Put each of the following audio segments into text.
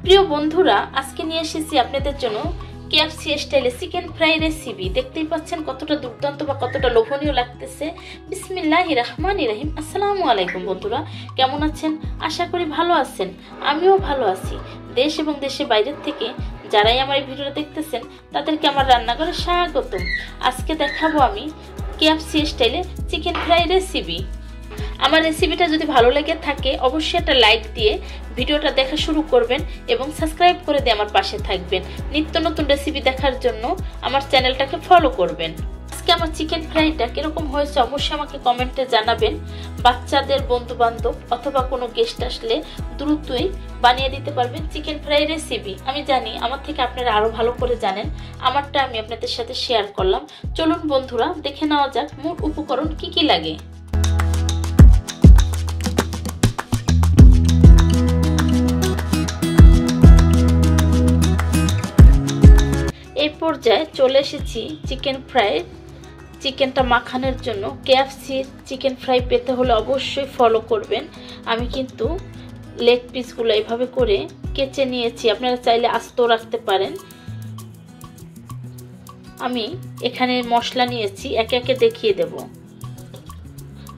প্রিয় বন্ধুরা, আজকে নিয়ে এসেছি আপনাদের জন্য কেএফসি স্টাইলে চিকেন ফ্রাই রেসিপি। দেখতেই পাচ্ছেন কতটা দুর্দান্ত বা কতটা লোভনীয় লাগতেছে। বিসমিল্লাহির রহমানির রহিম। আসসালামু আলাইকুম বন্ধুরা, কেমন আছেন? আশা করি ভালো আছেন। আমিও ভালো আছি। দেশ এবং দেশের বাইরের থেকে যারাই আমার এই ভিডিওটা দেখতেছেন তাদেরকে আমার রান্নাঘরে স্বাগতম। আজকে দেখাবো আমি কেএফসি স্টাইলে চিকেন ফ্রাই রেসিপি। আমার রেসিপিটা যদি ভালো লেগে থাকে অবশ্যই একটা লাইক দিয়ে ভিডিওটা দেখা শুরু করবেন এবং সাবস্ক্রাইব করে দিয়ে আমার পাশে থাকবেন। নিত্য নতুন রেসিপি দেখার জন্য আমার চ্যানেলটাকে ফলো করবেন। আজকে আমার চিকেন ফ্রাইটা কিরকম হয়েছে অবশ্যই আমাকে কমেন্টে জানাবেন। বাচ্চাদের, বন্ধু বান্ধব অথবা কোনো গেস্ট আসলে দ্রুতই বানিয়ে দিতে পারবেন চিকেন ফ্রাই রেসিপি। আমি জানি আমার থেকে আপনারা আরও ভালো করে জানেন, আমারটা আমি আপনাদের সাথে শেয়ার করলাম। চলুন বন্ধুরা, দেখে নেওয়া যাক মোট উপকরণ কি কি লাগে। এই পর্যায়ে চলে এসেছি চিকেন ফ্রাই। চিকেনটা মাখানোর জন্য কেএফসি চিকেন ফ্রাই পেতে হলে অবশ্যই ফলো করবেন। আমি কিন্তু লেগ পিসগুলো এইভাবে করে কেচে নিয়েছি, আপনারা চাইলে আস্ত রাখতে পারেন। আমি এখানে মশলা নিয়েছি, একে একে দেখিয়ে দেব।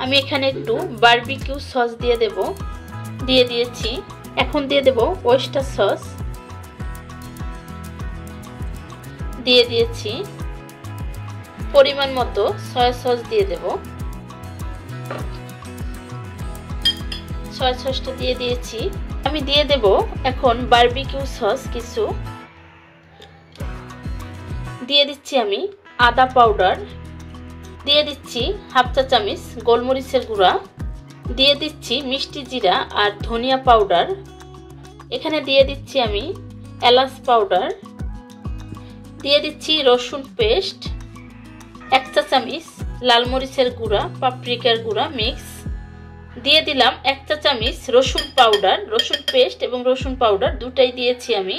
আমি এখানে একটু বারবিকিউ সস দিয়ে দিয়েছি। এখন দিয়ে দেব ওয়েস্টার সস, দিয়ে দিয়েছি পরিমাণ মতো সয়া সস দিয়ে দেব। সয়া সসটা দিয়ে দিয়েছি। আমি দিয়ে দেব এখন বারবিকিউ সস কিছু দিয়ে দিচ্ছি। আমি আদা পাউডার দিয়ে দিচ্ছি, হাফ চা চামচ গোলমরিচের গুঁড়া দিয়ে দিচ্ছি, মিষ্টি জিরা আর ধনিয়া পাউডার। এখানে দিয়ে দিচ্ছি আমি এলাচ পাউডার, দিয়ে দিচ্ছি রসুন পেস্ট, এক চা চামচ লাল মরিচের গুঁড়া, পাপরিকার গুঁড়া মিক্স, দিয়ে দিলাম এক চা চামচ রসুন পাউডার। রসুন পেস্ট এবং রসুন পাউডার দুটাই দিয়েছি আমি।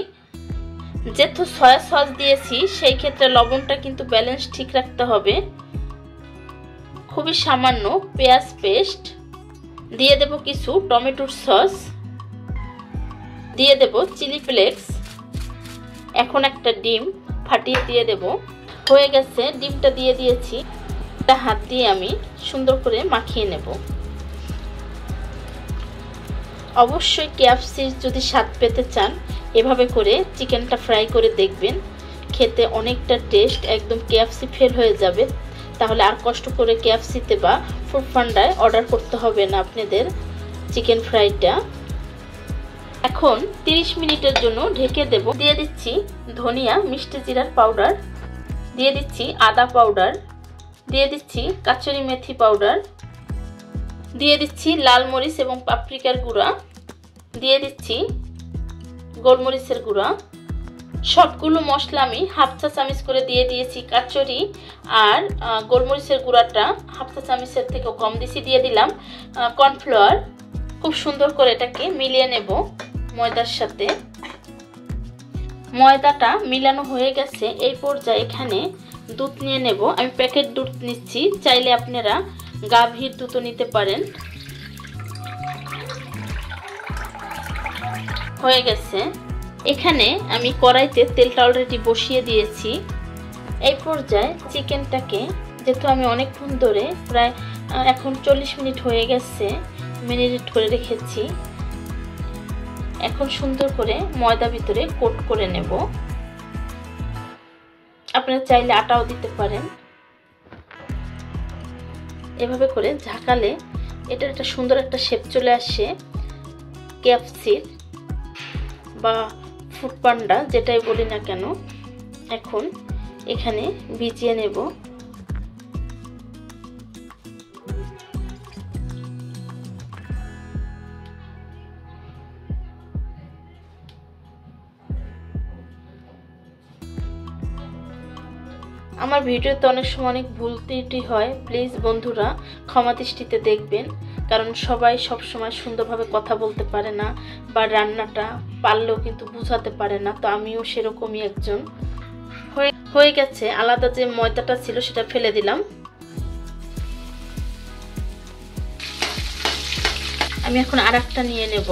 যেহেতু সয়া সস দিয়েছি সেই ক্ষেত্রে লবণটা কিন্তু ব্যালেন্স ঠিক রাখতে হবে। খুবই সামান্য পেঁয়াজ পেস্ট, দিয়ে দেব কিছু টমেটোর সস, দিয়ে দেব চিলি ফ্লেক্স। এখন একটা ডিম ফাটিয়ে দিয়ে দেব। হয়ে গেছে, ডিমটা দিয়ে দিয়েছি। একটা হাত দিয়ে আমি সুন্দর করে মাখিয়ে নেব। অবশ্যই কেএফসি যদি স্বাদ পেতে চান এভাবে করে চিকেনটা ফ্রাই করে দেখবেন, খেতে অনেকটা টেস্ট, একদম কেএফসি ফেল হয়ে যাবে। তাহলে আর কষ্ট করে কেএফসিতে বা ফুড পান্ডায় অর্ডার করতে হবে না আপনাদের চিকেন ফ্রাইটা। এখন 30 মিনিটের জন্য ঢেকে দেব। দিয়ে দিচ্ছি ধনিয়া, মিষ্টি জিরার পাউডার, দিয়ে দিচ্ছি আদা পাউডার, দিয়ে দিচ্ছি কাচুরি মেথি পাউডার, দিয়ে দিচ্ছি লাল মরিচ এবং পাপরিকার গুঁড়া, দিয়ে দিচ্ছি গোলমরিচের গুঁড়া। সবগুলো মশলা আমি হাফ চা চামচ করে দিয়ে দিয়েছি। কাচুরি আর গোলমরিচের গুঁড়াটা হাফ চা চামচের থেকেও কম দিয়েছি। দিয়ে দিলাম কর্নফ্লাওয়ার। খুব সুন্দর করে এটাকে মিলিয়ে নেব ময়দার সাথে। ময়দাটা মিলানো হয়ে গেছে। এই পর্যায়ে এখানে দুধ নিয়ে নেব। আমি প্যাকেট দুধ নিচ্ছি, চাইলে আপনারা গাভীর দুধও নিতে পারেন। হয়ে গেছে। এখানে আমি কড়াইতে তেলটা অলরেডি বসিয়ে দিয়েছি। এই পর্যায়ে চিকেনটাকে, যেহেতু আমি অনেকক্ষণ ধরে প্রায় এখন 40 মিনিট হয়ে গেছে ম্যারিনেট করে রেখেছি, এখন সুন্দর করে ময়দা ভিতরে কোট করে নেব। আপনারা চাইলে আটাও দিতে পারেন। এভাবে করে ঝাঁকালে এটার একটা সুন্দর একটা শেপ চলে আসে কেএফসির বা ফুড পান্ডা যেটাই বলি না কেন। এখন এখানে ভিজিয়ে নেব। আমার ভিডিওতে অনেক সময় অনেক ভুল ত্রুটি হয়, প্লিজ বন্ধুরা ক্ষমা দৃষ্টিতে দেখবেন। কারণ সবাই সব সময় সুন্দরভাবে কথা বলতে পারে না বা রান্নাটা পারলেও কিন্তু বুঝাতে পারে না, তো আমিও সেরকমই একজন। হয়ে গেছে। আলাদা যে ময়দাটা ছিল সেটা ফেলে দিলাম। আমি এখন আরেকটা নিয়ে নেব।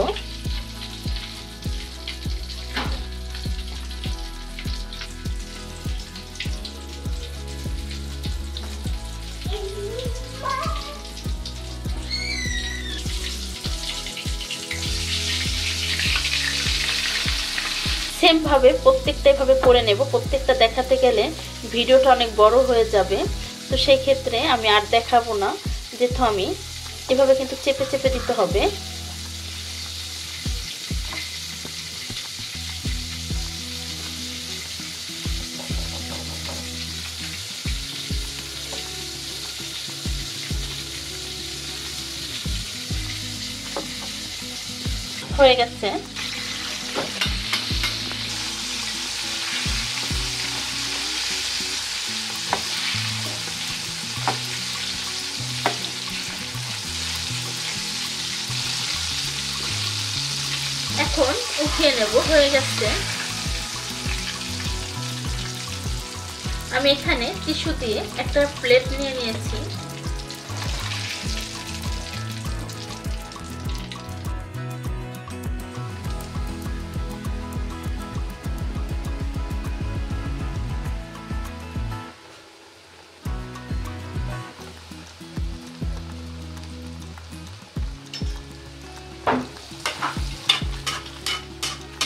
সেম ভাবে প্রত্যেকটা এভাবে করে নেব। প্রত্যেকটা দেখাতে গেলে ভিডিওটা অনেক বড় হয়ে যাবে, তো সেই ক্ষেত্রে আমি আর দেখাবো না। যেহেতু আমি এভাবে কিন্তু চেপে চেপে দিতে হবে। হয়ে গেছে। এখন উঠিয়ে নেব। হয়ে গেছে। আমি এখানে টিস্যু দিয়ে একটা প্লেট নিয়ে নিয়েছি।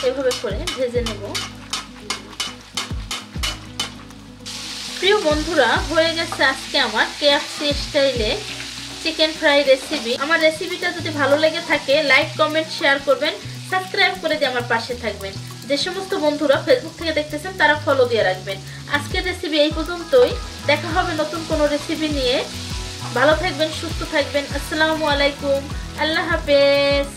এভাবে করে ভেজে নেব। প্রিয় বন্ধুরা, হয়ে গেছে আজকে আমার KFC স্টাইলে চিকেন ফ্রাই রেসিপি। আমার রেসিপিটা যদি ভালো লেগে থাকে লাইক কমেন্ট শেয়ার করবেন, সাবস্ক্রাইব করে দিয়ে আমার পাশে থাকবেন। যে সমস্ত বন্ধুরা ফেসবুক থেকে দেখতেছেন তারা ফলো দিয়ে রাখবেন। আজকের রেসিপি এই পর্যন্তই। দেখা হবে নতুন কোনো রেসিপি নিয়ে। ভালো থাকবেন, সুস্থ থাকবেন। আসসালামু আলাইকুম, আল্লাহ হাফেজ।